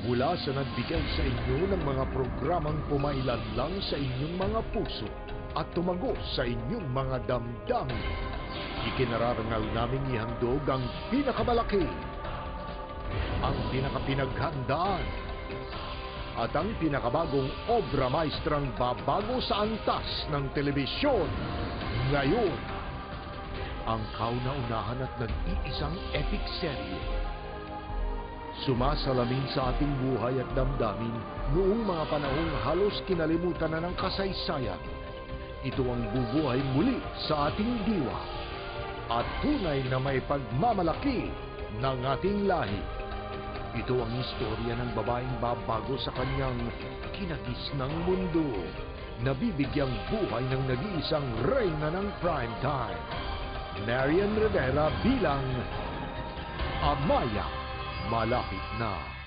Mula sa nagbigay sa inyo ng mga programang pumailan lang sa inyong mga puso at tumagos sa inyong mga damdamin, ikinararangal naming ihandog ang pinakamalaki, ang pinakapinaghandaan, at ang pinakabagong obra maestrang babago sa antas ng telebisyon ngayon. Ang kauna-unahan at nag-iisang epic serye. Sumasalamin sa ating buhay at damdamin noong mga panahong halos kinalimutan na ng kasaysayan. Ito ang bubuhay muli sa ating diwa at tunay na may pagmamalaki ng ating lahi. Ito ang istorya ng babaeng babago sa kanyang kinagis ng mundo, nabibigyang buhay ng nag-iisang reyna ng primetime, Marian Rivera bilang Amaya Malapit Na.